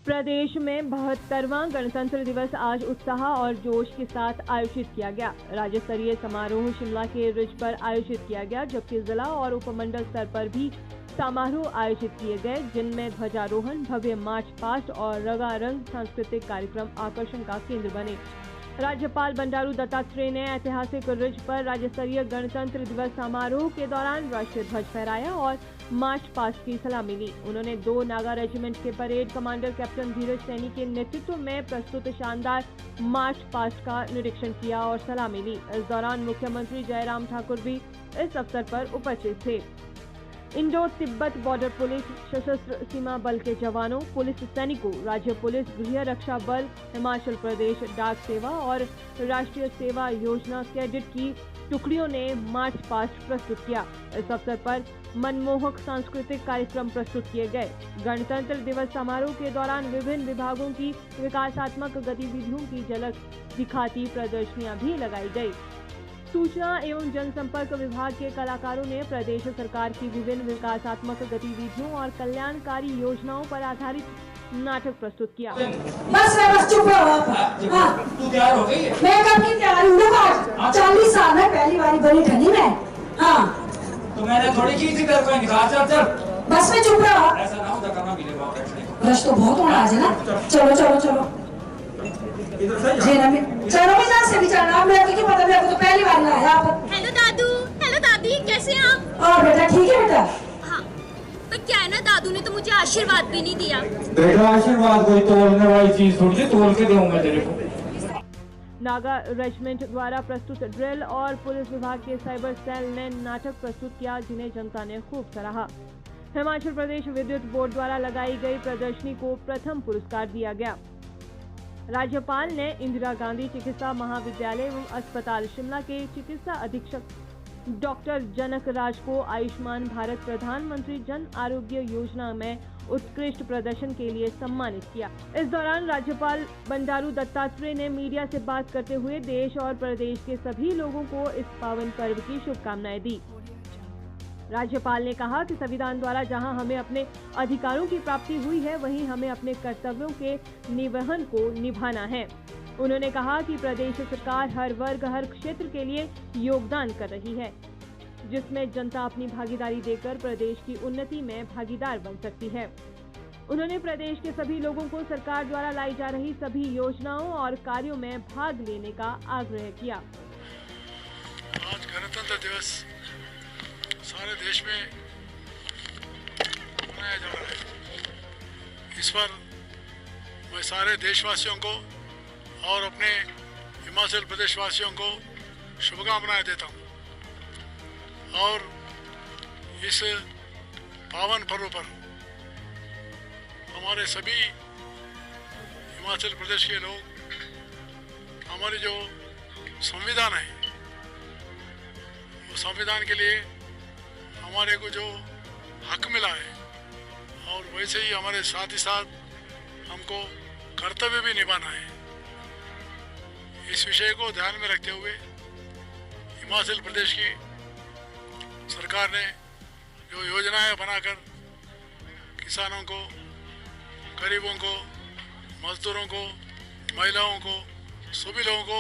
प्रदेश में 72वां गणतंत्र दिवस आज उत्साह और जोश के साथ आयोजित किया गया। राज्य स्तरीय समारोह शिमला के रिज पर आयोजित किया गया, जबकि जिला और उपमंडल स्तर पर भी समारोह आयोजित किए गए, जिनमें ध्वजारोहण, भव्य मार्च पास्ट और रंगारंग सांस्कृतिक कार्यक्रम आकर्षण का केंद्र बने। राज्यपाल बंडारू दत्तात्रेय ने ऐतिहासिक रिज पर राज्य स्तरीय गणतंत्र दिवस समारोह के दौरान राष्ट्रीय ध्वज फहराया और मार्च पास्ट की सलामी ली। उन्होंने 2 नागा रेजिमेंट के परेड कमांडर कैप्टन धीरज सैनी के नेतृत्व में प्रस्तुत शानदार मार्च पास्ट का निरीक्षण किया और सलामी ली। इस दौरान मुख्यमंत्री जयराम ठाकुर भी इस अवसर पर उपस्थित थे। इंडो तिब्बत बॉर्डर पुलिस, सशस्त्र सीमा बल के जवानों, पुलिस सैनिकों, राज्य पुलिस, गृह रक्षा बल, हिमाचल प्रदेश डाक सेवा और राष्ट्रीय सेवा योजना कैडेट की टुकड़ियों ने मार्च पास्ट प्रस्तुत किया। इस अवसर पर मनमोहक सांस्कृतिक कार्यक्रम प्रस्तुत किए गए। गणतंत्र दिवस समारोह के दौरान विभिन्न विभागों की विकासात्मक गतिविधियों की झलक दिखाती प्रदर्शनियां भी लगाई गई। सूचना एवं जनसंपर्क विभाग के कलाकारों ने प्रदेश सरकार की विभिन्न विकासात्मक गतिविधियों और कल्याणकारी योजनाओं पर आधारित नाटक प्रस्तुत किया। बस चुप रहो आप। तू तैयार हो गई है? मैं कब की तैयार हूँ? 40 साल में पहली बारी बनी ठनी मैं। हाँ तो मैंने थोड़ी की थी तेरे को निकाल। चल बस में चुप रहो। ऐसा ना हो धक्का ना मिले बाप। रश तो बहुत होना आज है ना। चलो चलो मैं से भी चलना। मेरे को क्या पता, मेरे को तो पहली बार आया आप। हेलो दादू, हेलो दादी, कैसे हैं आप? और बेटा ठीक है बेटा। हाँ, पर क्या है ना, दादू ने तो मुझे आशीर्वाद भी नहीं दिया। बेटा आशीर्वाद कोई तोलने वाली चीज थोड़ी है, तोल के दूंगा तेरे को। नागा रेजिमेंट द्वारा प्रस्तुत ड्रिल और पुलिस विभाग के साइबर सेल ने नाटक प्रस्तुत किया, जिन्हें जनता ने खूब सराहा। हिमाचल प्रदेश विद्युत बोर्ड द्वारा लगाई गई प्रदर्शनी को प्रथम पुरस्कार दिया गया। राज्यपाल ने इंदिरा गांधी चिकित्सा महाविद्यालय एवं अस्पताल शिमला के चिकित्सा अधीक्षक डॉक्टर जनक राज को आयुष्मान भारत प्रधानमंत्री जन आरोग्य योजना में उत्कृष्ट प्रदर्शन के लिए सम्मानित किया। इस दौरान राज्यपाल बंडारू दत्तात्रेय ने मीडिया से बात करते हुए देश और प्रदेश के सभी लोगों को इस पावन पर्व की शुभकामनाएं दी। राज्यपाल ने कहा कि संविधान द्वारा जहां हमें अपने अधिकारों की प्राप्ति हुई है, वहीं हमें अपने कर्तव्यों के निर्वहन को निभाना है। उन्होंने कहा कि प्रदेश सरकार हर वर्ग, हर क्षेत्र के लिए योगदान कर रही है, जिसमें जनता अपनी भागीदारी देकर प्रदेश की उन्नति में भागीदार बन सकती है। उन्होंने प्रदेश के सभी लोगों को सरकार द्वारा लाई जा रही सभी योजनाओं और कार्यों में भाग लेने का आग्रह किया। आज गणतंत्र दिवस सारे देश में मनाया जा रहा है। इस पर मैं सारे देशवासियों को और अपने हिमाचल प्रदेश वासियों को शुभकामनाएं देता हूं। और इस पावन पर्व पर हमारे सभी हिमाचल प्रदेश के लोग, हमारी जो संविधान है, वो संविधान के लिए हमारे को जो हक मिला है, और वैसे ही हमारे साथ ही साथ हमको कर्तव्य भी निभाना है। इस विषय को ध्यान में रखते हुए हिमाचल प्रदेश की सरकार ने जो योजनाएं बनाकर किसानों को, गरीबों को, मजदूरों को, महिलाओं को, सभी लोगों को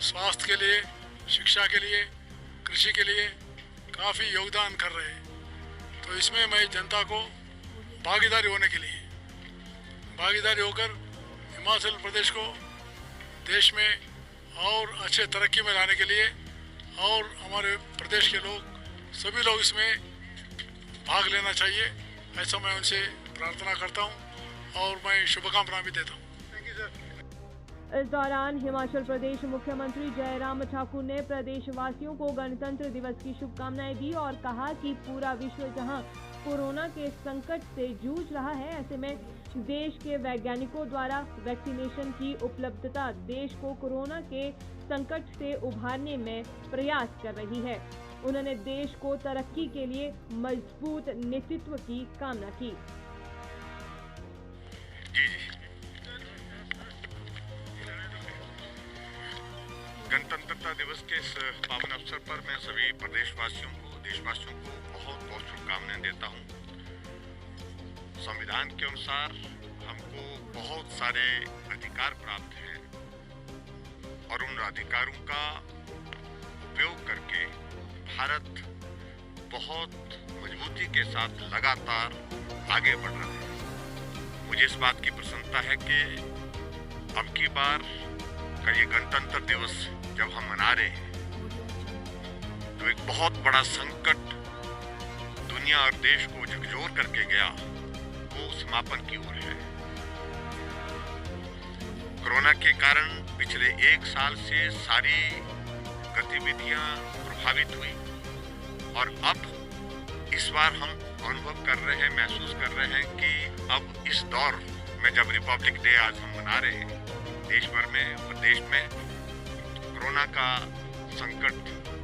स्वास्थ्य के लिए, शिक्षा के लिए, कृषि के लिए काफ़ी योगदान कर रहे हैं। तो इसमें मैं जनता को भागीदारी होकर हिमाचल प्रदेश को देश में और अच्छे तरक्की में लाने के लिए, और हमारे प्रदेश के लोग, सभी लोग इसमें भाग लेना चाहिए, ऐसा मैं उनसे प्रार्थना करता हूं और मैं शुभकामना भी देता हूं। Thank you sir. इस दौरान हिमाचल प्रदेश मुख्यमंत्री जयराम ठाकुर ने प्रदेशवासियों को गणतंत्र दिवस की शुभकामनाएं दी और कहा कि पूरा विश्व जहां कोरोना के संकट से जूझ रहा है, ऐसे में देश के वैज्ञानिकों द्वारा वैक्सीनेशन की उपलब्धता देश को कोरोना के संकट से उभारने में प्रयास कर रही है। उन्होंने देश को तरक्की के लिए मजबूत नेतृत्व की कामना की। गणतंत्रता दिवस के इस पावन अवसर पर मैं सभी प्रदेशवासियों को, देशवासियों को बहुत बहुत शुभकामनाएं देता हूं। संविधान के अनुसार हमको बहुत सारे अधिकार प्राप्त हैं और उन अधिकारों का उपयोग करके भारत बहुत मजबूती के साथ लगातार आगे बढ़ रहा है। मुझे इस बात की प्रसन्नता है कि अब की बार का ये गणतंत्र दिवस जब हम मना रहे हैं तो एक बहुत बड़ा संकट दुनिया और देश को झकझोर करके गया, वो समापन की ओर है। कोरोना के कारण पिछले 1 साल से सारी गतिविधियां प्रभावित हुई और अब इस बार हम अनुभव कर रहे हैं, महसूस कर रहे हैं कि अब इस दौर में जब रिपब्लिक डे आज हम मना रहे हैं, देश भर में, प्रदेश में कोरोना का संकट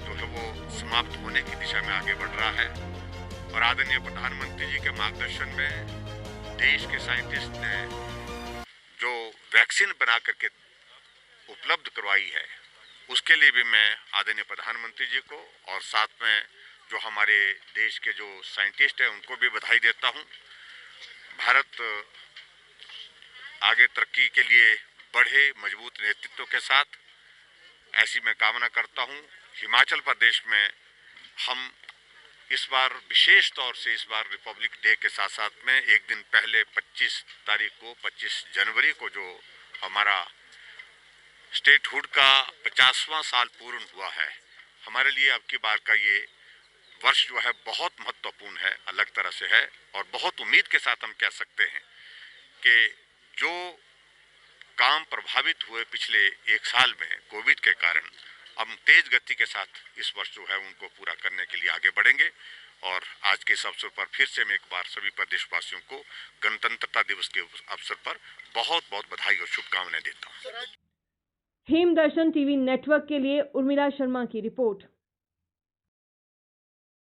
जो है वो समाप्त होने की दिशा में आगे बढ़ रहा है और आदरणीय प्रधानमंत्री जी के मार्गदर्शन में देश के साइंटिस्ट ने जो वैक्सीन बना करके उपलब्ध करवाई है, उसके लिए भी मैं आदरणीय प्रधानमंत्री जी को और साथ में जो हमारे देश के जो साइंटिस्ट हैं उनको भी बधाई देता हूं। भारत आगे तरक्की के लिए बढ़े मजबूत नेतृत्व के साथ, ऐसी मैं कामना करता हूं। हिमाचल प्रदेश में हम इस बार विशेष तौर से इस बार रिपब्लिक डे के साथ साथ में एक दिन पहले 25 तारीख को 25 जनवरी को जो हमारा स्टेटहुड का 50वां साल पूर्ण हुआ है, हमारे लिए अब की बार का ये वर्ष जो है बहुत महत्वपूर्ण है, अलग तरह से है और बहुत उम्मीद के साथ हम कह सकते हैं कि जो काम प्रभावित हुए पिछले 1 साल में कोविड के कारण, हम तेज गति के साथ इस वर्ष जो है उनको पूरा करने के लिए आगे बढ़ेंगे। और आज के इस अवसर पर फिर से मैं एक बार सभी प्रदेशवासियों को गणतंत्रता दिवस के अवसर पर बहुत बहुत बधाई और शुभकामनाएं देता हूँ। हिम दर्शन टीवी नेटवर्क के लिए उर्मिला शर्मा की रिपोर्ट।